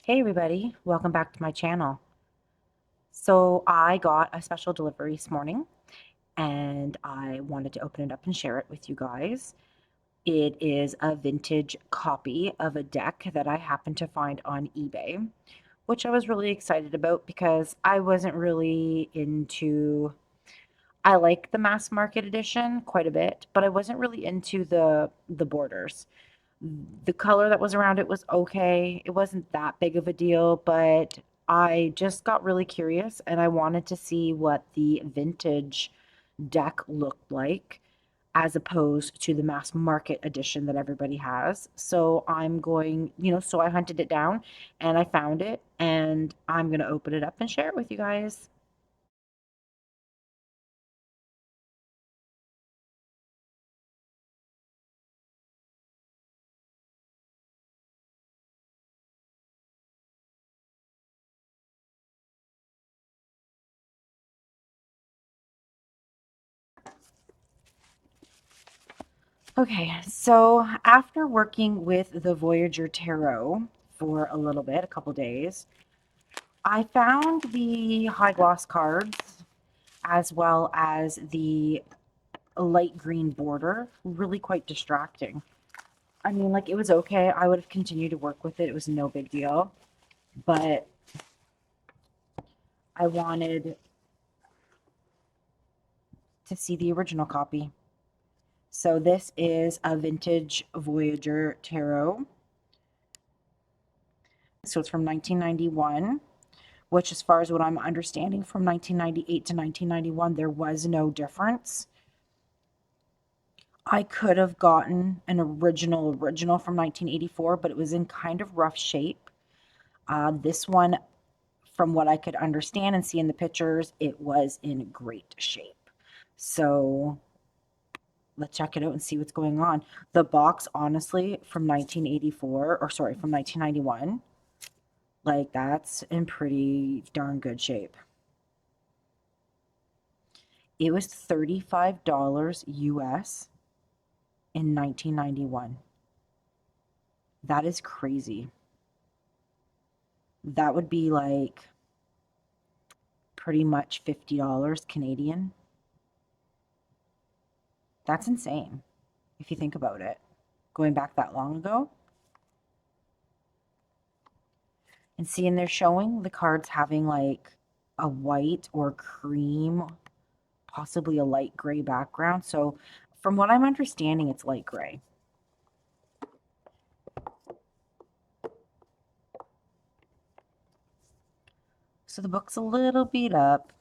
Hey everybody, welcome back to my channel. So I got a special delivery this morning and I wanted to open it up and share it with you guys. It is a vintage copy of a deck that I happened to find on eBay, which I was really excited about because I wasn't really into, I like the mass market edition quite a bit, but I wasn't really into the borders. The color that was around it was okay. It wasn't that big of a deal, but I just got really curious and I wanted to see what the vintage deck looked like as opposed to the mass market edition that everybody has. So I'm going, so I hunted it down and I found it and I'm going to open it up and share it with you guys. Okay, so after working with the Voyager Tarot for a little bit, a couple days, I found the high gloss cards as well as the light green border really quite distracting. I mean, like, it was okay. I would have continued to work with it. It was no big deal. But I wanted to see the original copy. So this is a vintage Voyager Tarot. So it's from 1991, which, as far as what I'm understanding, from 1998 to 1991, there was no difference. I could have gotten an original from 1984, but it was in kind of rough shape. This one, from what I could understand and see in the pictures, it was in great shape. So let's check it out and see what's going on. The box, honestly, from 1984, or sorry, from 1991, like, that's in pretty darn good shape. It was $35 US in 1991. That is crazy. That would be like pretty much $50 Canadian. That's insane if you think about it. Going back that long ago. And seeing they're showing the cards having like a white or cream, possibly a light gray background. So from what I'm understanding, it's light gray. So the book's a little beat up.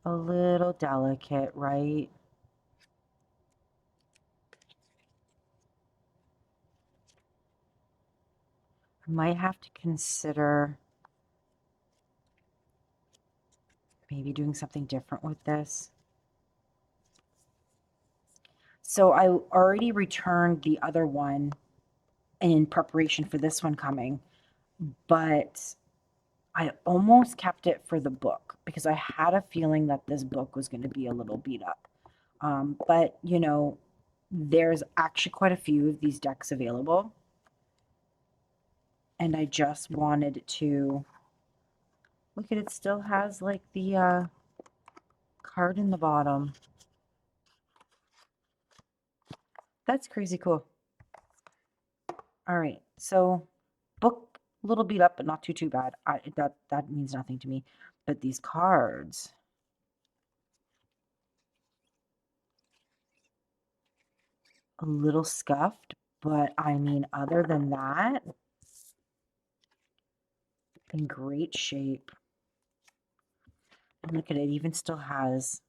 A little delicate, right? I might have to consider maybe doing something different with this. So I already returned the other one in preparation for this one coming, but I almost kept it for the book because I had a feeling that this book was going to be a little beat up. But, there's actually quite a few of these decks available. And I just wanted to look at it, still has like the card in the bottom. That's crazy cool. All right, so book a little beat up, but not too bad. That means nothing to me. But these cards, a little scuffed, but I mean, other than that, in great shape. And look at it, even still has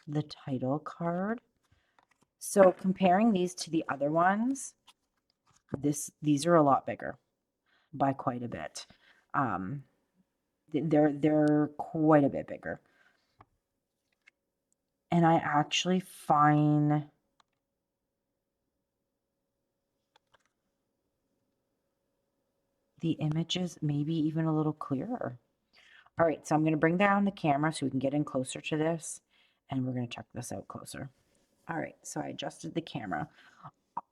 the title card. So comparing these to the other ones, these are a lot bigger by quite a bit. Um, they're quite a bit bigger. And I actually find the images maybe even a little clearer. All right, so I'm going to bring down the camera so we can get in closer to this, and we're going to check this out closer. All right, so I adjusted the camera.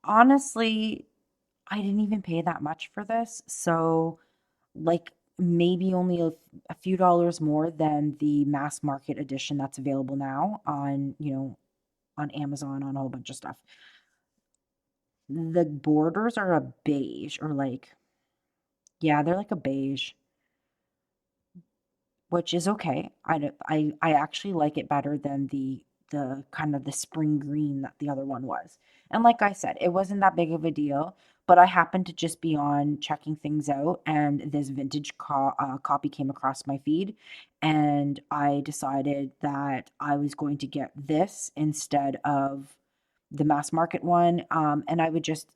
Honestly, I didn't even pay that much for this. So, like, maybe only a few dollars more than the mass market edition that's available now on, on Amazon, on a whole bunch of stuff. The borders are a beige or like, yeah, they're like a beige, which is okay. I actually like it better than the kind of the spring green that the other one was. And like I said, it wasn't that big of a deal, but I happened to just be on checking things out, and this vintage copy came across my feed, and I decided that I was going to get this instead of the mass market one, and I would just,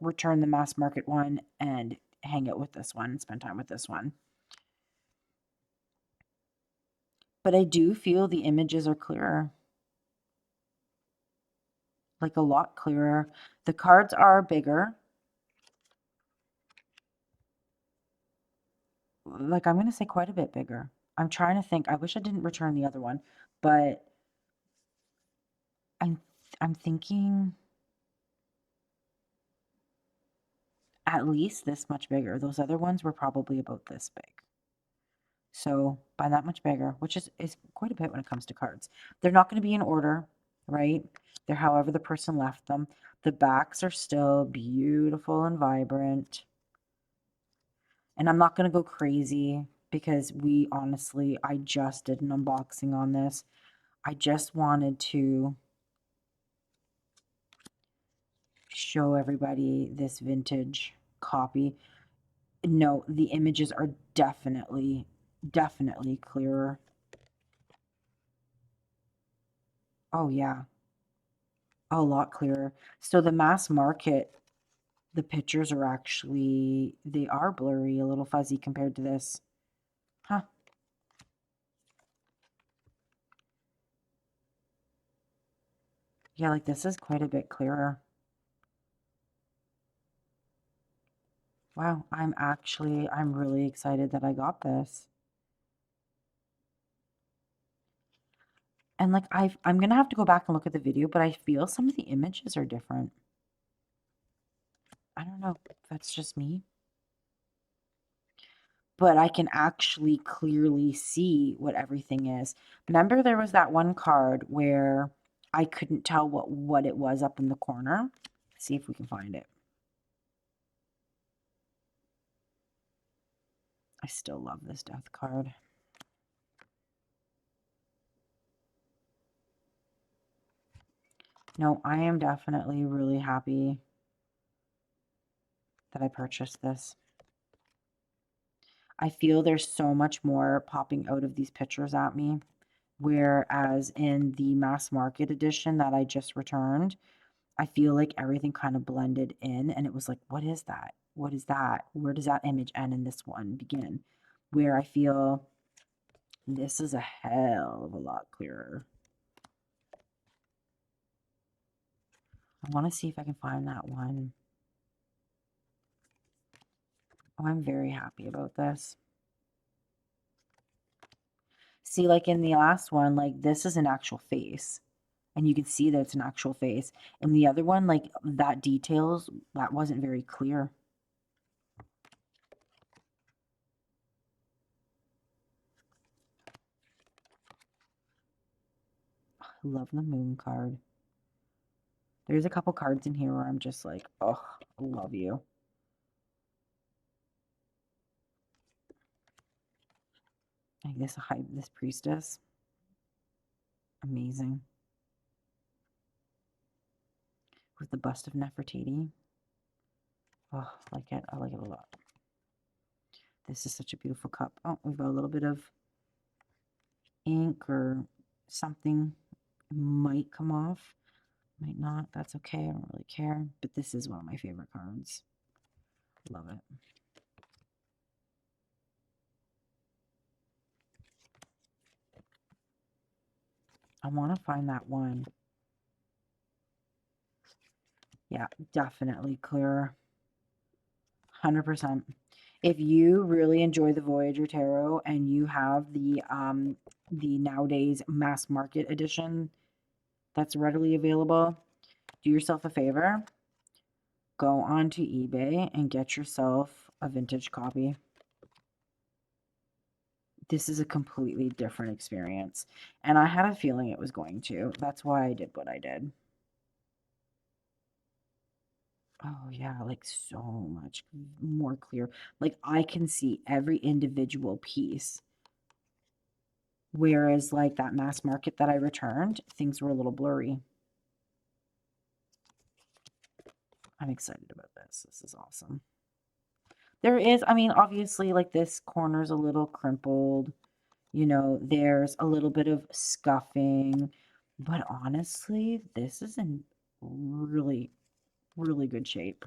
return the mass market one and hang out with this one and spend time with this one. But I do feel the images are clearer, like a lot clearer. The cards are bigger. Like, I'm going to say quite a bit bigger. I'm trying to think. I wish I didn't return the other one, but I'm I'm thinking at least this much bigger. Those other ones were probably about this big. So by that much bigger, which is quite a bit when it comes to cards. They're not going to be in order, right? They're however the person left them. The backs are still beautiful and vibrant. And I'm not going to go crazy because I just did an unboxing on this. I just wanted to show everybody this vintage copy. No, the images are definitely clearer. Oh, yeah, a lot clearer. So the mass market, the pictures are they are blurry, a little fuzzy compared to this. Huh. Yeah, like this is quite a bit clearer. Wow, I'm really excited that I got this. And like I'm gonna have to go back and look at the video, but I feel some of the images are different. I don't know if that's just me, but I can actually clearly see what everything is. Remember there was that one card where I couldn't tell what it was up in the corner? See if we can find it. I still love this death card. No, I am definitely really happy that I purchased this. I feel there's so much more popping out of these pictures at me. Whereas in the mass market edition that I just returned, I feel like everything kind of blended in and it was like, what is that? What is that? Where does that image end and this one begin? Where I feel this is a hell of a lot clearer. I want to see if I can find that one. Oh, I'm very happy about this. See, like in the last one, like this is an actual face. And you can see that it's an actual face. And the other one, like that details, that wasn't very clear. I love the moon card. There's a couple cards in here where I'm just like, oh, I love you. Like this priestess. Amazing. With the bust of Nefertiti. Oh, I like it. I like it a lot. This is such a beautiful cup. Oh, we've got a little bit of ink or something. It might come off. Might not. That's okay. I don't really care. But this is one of my favorite cards. Love it. I want to find that one. Yeah, definitely clearer. 100%. If you really enjoy the Voyager Tarot and you have the nowadays mass market edition, that's readily available, do yourself a favor. Go onto eBay and get yourself a vintage copy. This is a completely different experience. And I had a feeling it was going to. That's why I did what I did. Oh, yeah, like so much more clear. Like I can see every individual piece. Whereas like that mass market that I returned, things were a little blurry. I'm excited about this. This is awesome. There is, I mean, obviously, like this corner's a little crimpled. You know, there's a little bit of scuffing. But honestly, this is in really, really good shape.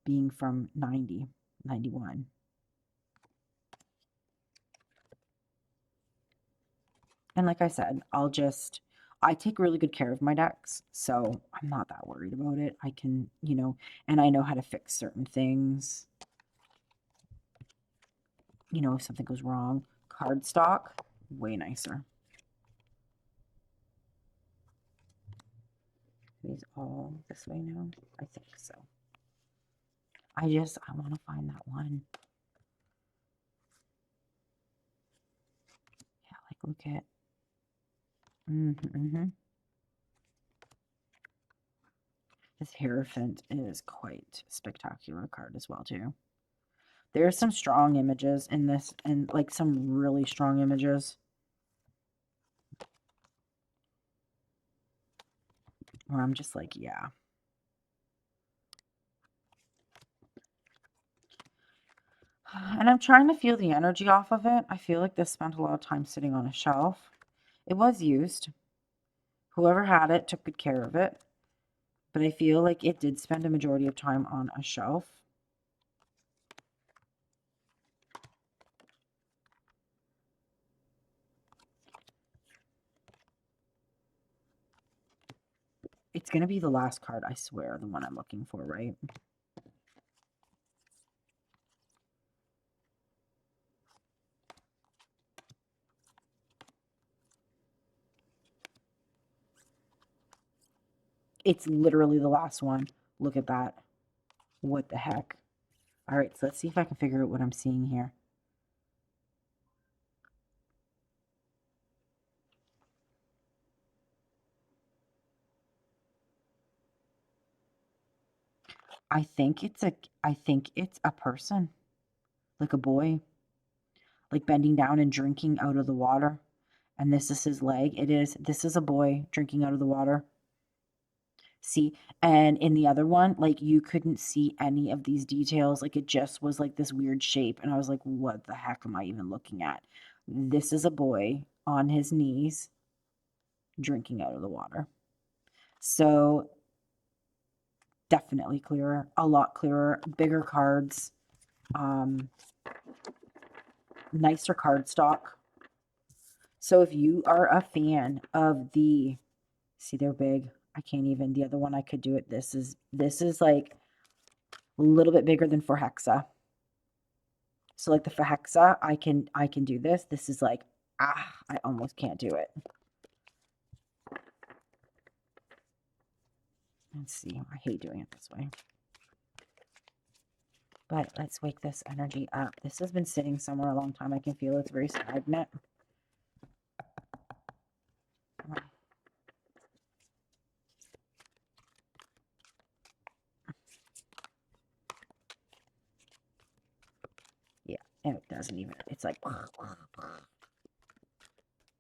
Being from 90, 91. And like I said, I take really good care of my decks, so I'm not that worried about it. I can, you know, and I know how to fix certain things. You know, if something goes wrong. Cardstock, way nicer. These all this way now? I think so. I want to find that one. Yeah, like look at. This Hierophant is quite spectacular card as well too. There's some strong images in this, and like some really strong images. Where I'm just like, yeah. And I'm trying to feel the energy off of it. I feel like this spent a lot of time sitting on a shelf. It was used. Whoever had it took good care of it. But I feel like it did spend a majority of time on a shelf. It's going to be the last card, I swear, the one I'm looking for, right? It's literally the last one. Look at that. What the heck? All right, so let's see if I can figure out what I'm seeing here. I think it's a person, like a boy, like bending down and drinking out of the water. And this is his leg. This is a boy drinking out of the water. See, and in the other one, like you couldn't see any of these details. Like it just was like this weird shape. And I was like, what the heck am I even looking at? This is a boy on his knees drinking out of the water. So definitely clearer, a lot clearer, bigger cards, nicer cardstock. So if you are a fan of see, they're big. I can't even, the other one I could do it. This is like a little bit bigger than for Hexa. So like the for Hexa, I can do this. This is like, I almost can't do it. Let's see. I hate doing it this way. But let's wake this energy up. This has been sitting somewhere a long time. I can feel it's very stagnant. Yeah, and it doesn't even, it's like,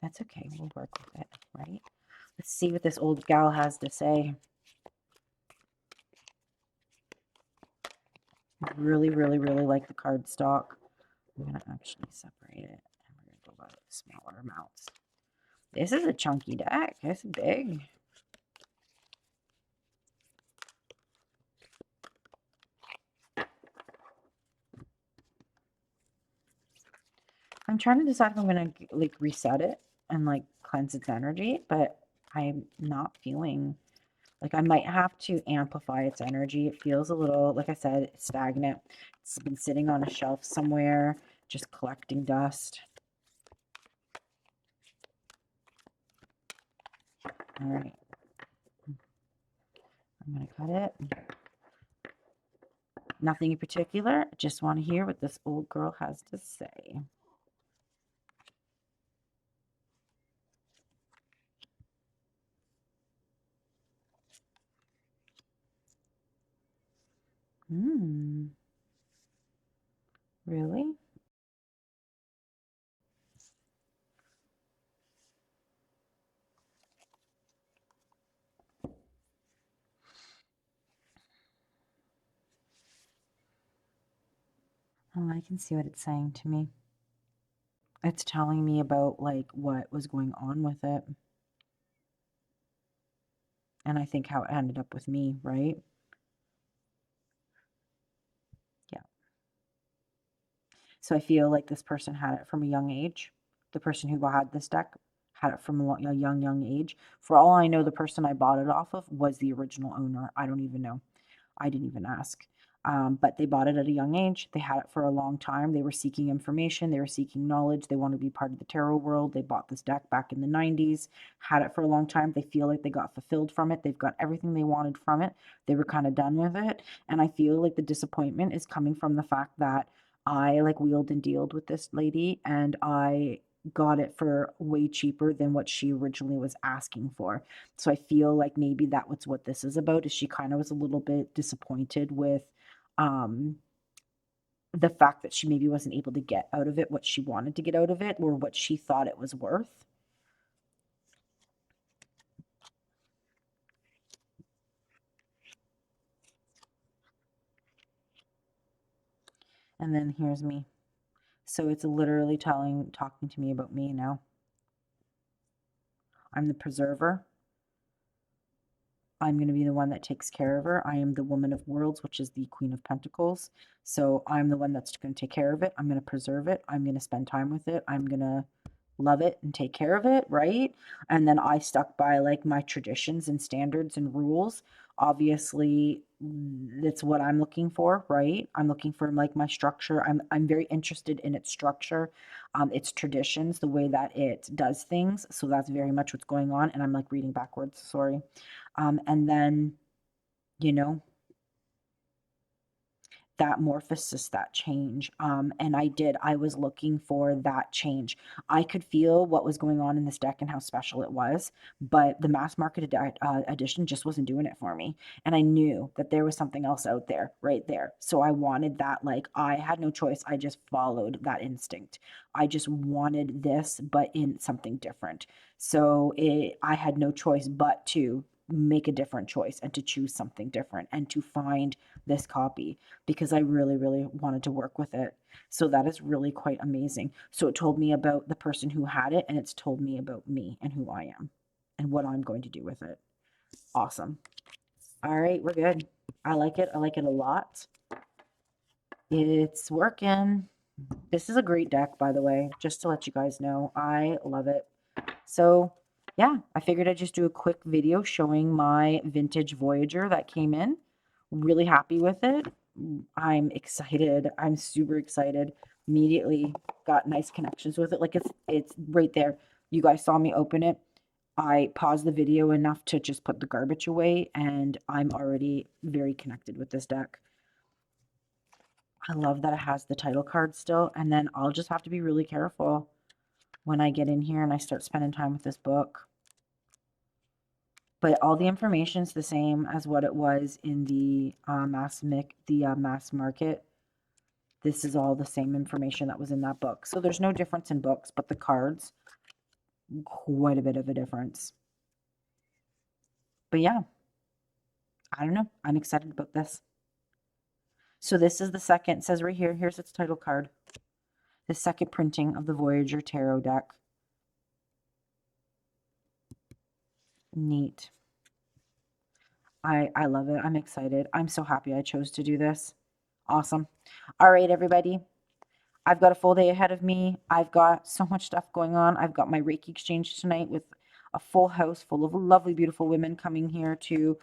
that's okay. We'll work with it, right? Let's see what this old gal has to say. I really, really, really like the cardstock. I'm going to actually separate it, and we're going to go by smaller amounts. This is a chunky deck. It's big. I'm trying to decide if I'm going to like reset it and like cleanse its energy, but I'm not feeling like I might have to amplify its energy. It feels a little, like I said, stagnant. It's been sitting on a shelf somewhere, just collecting dust. All right. I'm going to cut it. Nothing in particular. I just want to hear what this old girl has to say. Really? Oh, I can see what it's saying to me. It's telling me about like what was going on with it. And I think how it ended up with me, right? Yeah. So I feel like this person had it from a young age. The person who had this deck had it from a young age. For all I know, the person I bought it off of was the original owner. I don't even know. I didn't even ask. But they bought it at a young age. They had it for a long time. They were seeking information. They were seeking knowledge. They wanted to be part of the tarot world. They bought this deck back in the 90s, had it for a long time. They feel like they got fulfilled from it. They've got everything they wanted from it. They were kind of done with it. And I feel like the disappointment is coming from the fact that I like wheeled and dealed with this lady and I got it for way cheaper than what she originally was asking for. So I feel like maybe that was what this is about, is she kind of was a little bit disappointed with um the fact that she maybe wasn't able to get out of it what she wanted to get out of it or what she thought it was worth. And then here's me. So it's literally talking to me about me now. I'm the preserver. I'm going to be the one that takes care of her. I am the woman of worlds, which is the queen of pentacles. So I'm the one that's going to take care of it. I'm going to preserve it. I'm going to spend time with it. I'm going to love it and take care of it, right? And then I stuck by like my traditions and standards and rules. Obviously, that's what I'm looking for, right? I'm looking for like my structure. I'm very interested in its structure, its traditions, the way that it does things. So that's very much what's going on. And I'm like reading backwards, sorry. And then, you know, that morphosis, that change. And I was looking for that change. I could feel what was going on in this deck and how special it was, but the mass market edition just wasn't doing it for me. And I knew that there was something else out there right there. So I wanted that, like, I had no choice. I just followed that instinct. I just wanted this, but in something different. So I had no choice but to make a different choice and to choose something different and to find this copy because I really, really wanted to work with it. So that is really quite amazing. So it told me about the person who had it, and it's told me about me and who I am and what I'm going to do with it. Awesome. All right, we're good. I like it. I like it a lot. It's working. This is a great deck, by the way, just to let you guys know. I love it. So, yeah, I figured I'd just do a quick video showing my vintage Voyager that came in. Really happy with it. I'm excited. I'm super excited. Immediately got nice connections with it. Like it's right there. You guys saw me open it. I paused the video enough to just put the garbage away, and I'm already very connected with this deck. I love that it has the title card still, and then I'll just have to be really careful when I get in here and I start spending time with this book. But all the information's the same as what it was in the mass market. This is all the same information that was in that book. So there's no difference in books, but the cards, quite a bit of a difference. But yeah, I don't know. I'm excited about this. So this is the second, it says right here, here's its title card. The second printing of the Voyager Tarot deck. Neat. I love it. I'm excited. I'm so happy I chose to do this. Awesome. All right, everybody. I've got a full day ahead of me. I've got so much stuff going on. I've got my Reiki exchange tonight with a full house full of lovely, beautiful women coming here to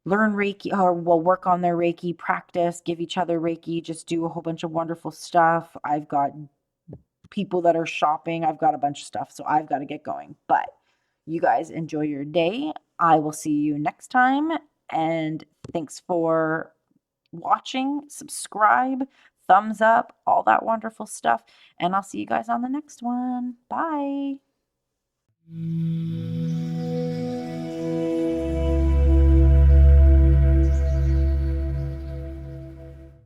learn Reiki or will work on their Reiki practice, give each other Reiki, just do a whole bunch of wonderful stuff. I've got people that are shopping. I've got a bunch of stuff. So I've got to get going. But You guys enjoy your day. I will see you next time. And thanks for watching. Subscribe, thumbs up, all that wonderful stuff. And I'll see you guys on the next one. Bye.